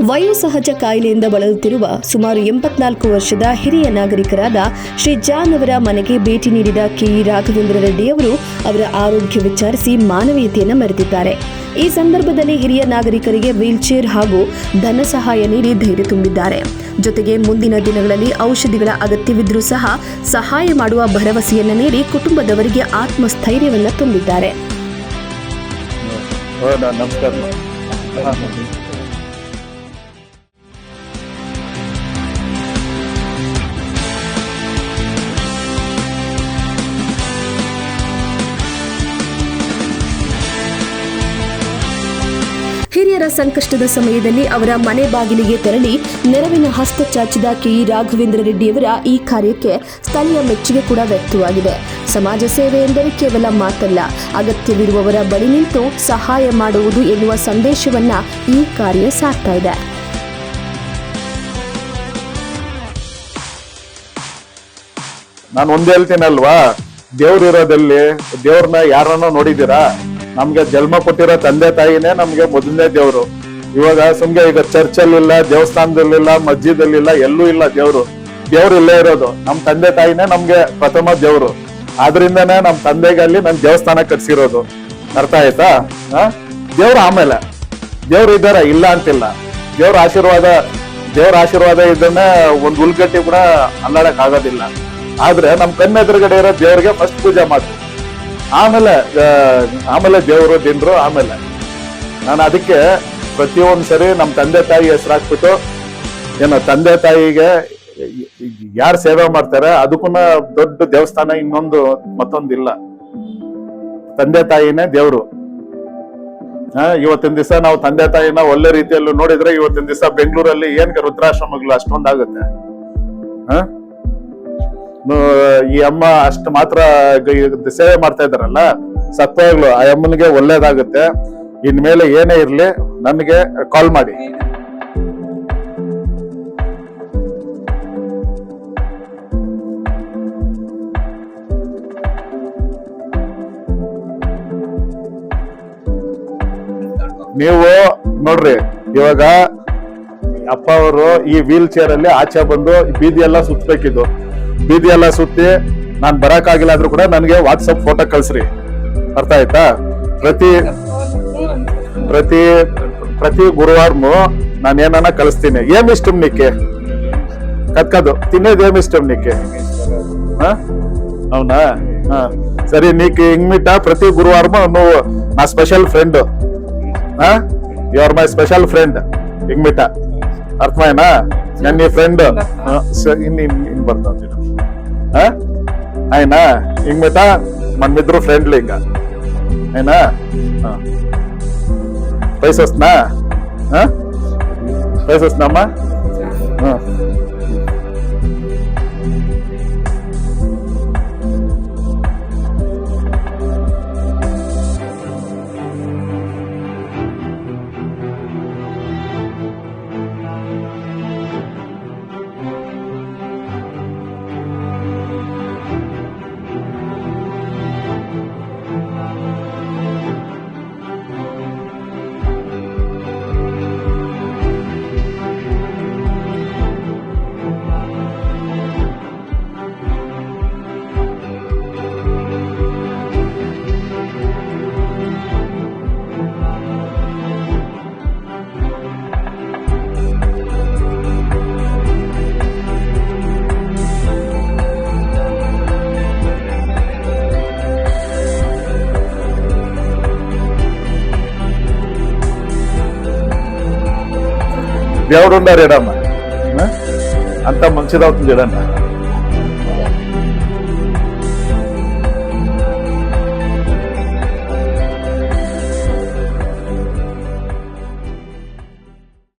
ವಯೋಸಹಜ ಕಾಯಿಲೆಯಿಂದ ಬಳಲುತ್ತಿರುವ ಸುಮಾರು 84 ವರ್ಷದ ಹಿರಿಯ ನಾಗರಿಕರಾದ ಶ್ರೀ ಜಾನ್ ಅವರ ಮನೆಗೆ ಭೇಟಿ ನೀಡಿದ ಕೆಇ ರಾಘವೇಂದ್ರ ರೆಡ್ಡಿ ಅವರು ಅವರ ಆರೋಗ್ಯ ವಿಚಾರಿಸಿ ಮಾನವೀಯತೆಯನ್ನು ಮೆರೆದಿದ್ದಾರೆ. ಈ ಸಂದರ್ಭದಲ್ಲಿ ಹಿರಿಯ ನಾಗರಿಕರಿಗೆ ವೀಲ್ಚೇರ್ ಹಾಗೂ ಧನ ಸಹಾಯ ನೀಡಿ ಧೈರ್ಯ ತುಂಬಿದ್ದಾರೆ. ಜೊತೆಗೆ ಮುಂದಿನ ದಿನಗಳಲ್ಲಿ ಔಷಧಿಗಳ ಅಗತ್ಯವಿದ್ದರೂ ಸಹ ಸಹಾಯ ಮಾಡುವ ಭರವಸೆಯನ್ನು ನೀಡಿ ಕುಟುಂಬದವರಿಗೆ ಆತ್ಮಸ್ಥೈರ್ಯವನ್ನು ತುಂಬಿದ್ದಾರೆ. ಹಿರಿಯರ ಸಂಕಷ್ಟದ ಸಮಯದಲ್ಲಿ ಅವರ ಮನೆ ಬಾಗಿಲಿಗೆ ತೆರಳಿ ನೆರವಿನ ಹಸ್ತ ಚಾಚಿದ ಕೆಇ ರಾಘವೇಂದ್ರ ರೆಡ್ಡಿಯವರ ಈ ಕಾರ್ಯಕ್ಕೆ ಸ್ಥಳೀಯ ಮೆಚ್ಚುಗೆ ಕೂಡ ವ್ಯಕ್ತವಾಗಿದೆ. ಸಮಾಜ ಸೇವೆ ಎಂದರೆ ಕೇವಲ ಮಾತಲ್ಲ, ಅಗತ್ಯವಿರುವವರ ಬಳಿ ನಿಂತು ಸಹಾಯ ಮಾಡುವುದು ಎನ್ನುವ ಸಂದೇಶವನ್ನ ಈ ಕಾರ್ಯ ಸಾರ್ತಾ ಇದೆ. ನಾನು ಒಂದ್ ಹೇಳ್ತೀನಲ್ವಾ, ದೇವ್ರು ಇರೋದಲ್ಲಿ ದೇವ್ರನ್ನ ಯಾರನ್ನೋ ನೋಡಿದೀರಾ? ನಮ್ಗೆ ಜನ್ಮ ಕೊಟ್ಟಿರೋ ತಂದೆ ತಾಯಿನೇ ನಮ್ಗೆ ಮೊದಲನೇ ದೇವ್ರು. ಇವಾಗ ಸುಮ್ಗೆ ಈಗ ಚರ್ಚಲ್ಲಿಲ್ಲ, ದೇವಸ್ಥಾನದಲ್ಲಿಲ್ಲ, ಮಸ್ಜಿದಲ್ಲಿಲ್ಲ, ಎಲ್ಲೂ ಇಲ್ಲ ದೇವ್ರು ಇಲ್ಲೇ ಇರೋದು. ನಮ್ ತಂದೆ ತಾಯಿನೇ ನಮ್ಗೆ ಪ್ರಥಮ ದೇವ್ರು. ಆದ್ರಿಂದನೇ ನಮ್ ತಂದೆಗೆ ಅಲ್ಲಿ ನನ್ ದೇವಸ್ಥಾನ ಕಟ್ಸಿರೋದು. ಅರ್ಥ ಆಯ್ತಾ? ದೇವ್ರು ಆಮೇಲೆ ದೇವ್ರು ಇದ್ದಾರ, ಇಲ್ಲ ಅಂತಿಲ್ಲ. ದೇವ್ರ ಆಶೀರ್ವಾದ ಇದನ್ನ ಒಂದ್ ಉಲ್ಗಟ್ಟಿ ಕೂಡ ಅಲ್ಲಾಡಕ್ ಆಗೋದಿಲ್ಲ. ಆದ್ರೆ ನಮ್ ಕಣ್ಣೆದುರುಗಡೆ ಇರೋ ದೇವ್ರಿಗೆ ಫಸ್ಟ್ ಪೂಜೆ ಮಾಡ್ತೀವಿ, ಆಮೇಲೆ ದೇವರು ದಿನರು ಆಮೇಲೆ. ನಾನು ಅದಕ್ಕೆ ಪ್ರತಿಯೊಂದ್ ಸರಿ ನಮ್ ತಂದೆ ತಾಯಿ ಹೆಸರಾಕ್ಬಿಟ್ಟು, ಏನೋ ತಂದೆ ತಾಯಿಗೆ ಯಾರು ಸೇವೆ ಮಾಡ್ತಾರೆ ಅದಕ್ಕೂ ದೊಡ್ಡ ದೇವಸ್ಥಾನ ಮತ್ತೊಂದಿಲ್ಲ. ತಂದೆ ತಾಯಿನೇ ದೇವ್ರು. ಇವತ್ತಿನ ದಿವಸ ನಾವು ತಂದೆ ತಾಯಿನ ಒಳ್ಳೆ ರೀತಿಯಲ್ಲಿ ನೋಡಿದ್ರೆ ಇವತ್ತಿನ ದಿವಸ ಬೆಂಗಳೂರಲ್ಲಿ ಏನ್ಗೆ ವೃದ್ಧಾಶ್ರಮಗಳು ಅಷ್ಟೊಂದಾಗುತ್ತೆ. ಈ ಅಮ್ಮ ಅಷ್ಟು ಮಾತ್ರ ಸೇವೆ ಮಾಡ್ತಾ ಇದಾರಲ್ಲ, ಸತ್ವಾಗ್ಲು ಆ ಅಮ್ಮನಿಗೆ ಒಳ್ಳೇದಾಗುತ್ತೆ. ಇನ್ಮೇಲೆ ಏನೇ ಇರ್ಲಿ ನನಗೆ ಕಾಲ್ ಮಾಡಿ. ನೀವು ನೋಡ್ರಿ, ಇವಾಗ ಅಪ್ಪ ಅವರು ಈ ವೀಲ್ ಚೇರ್ ಅಲ್ಲಿ ಆಚೆ ಬಂದು ಬೀದಿ ಎಲ್ಲ ಸುತ್ತಬೇಕಿದ್ದು. ಬೀದಿ ಎಲ್ಲ ಸುತ್ತಿ ನಾನ್ ಬರಕ್ ಆಗಿಲ್ಲ ಆದ್ರೂ ಕೂಡ ನನಗೆ ವಾಟ್ಸಪ್ ಫೋಟೋ ಕಳ್ಸ್ರಿ. ಅರ್ಥ ಆಯ್ತಾ? ಪ್ರತಿ ಗುರುವಾರನು ನಾನು ಏನನ್ನ ಕಳಿಸ್ತೀನಿ. ಏನ್ ಇಷ್ಟಂ ನಿಕ್ಕೆ ಕತ್ಕದು ತಿನ್ನೋದು ಏನ್ ಇಷ್ಟಂ ನಿಕ್ಕೆ? అవునా? సరే, నీకు ఇంగ్మిట ప్రతి గురువారము నువ్వు నా special friend. You are my special friend ఇంగ్మిట. అర్థమైనా? నేను నీ ఫ్రెండ్ ఇన్ ಬರ್ತಾವ అయినా ఇంగ్మిట మనమిద్దరు ఫ్రెండ్లు ఇంకా. అయినా పైస వస్తున్నామా? దేవుడు ఉండారు ఎడమ్మ అంత మంచిదవుతుంది చూడండి.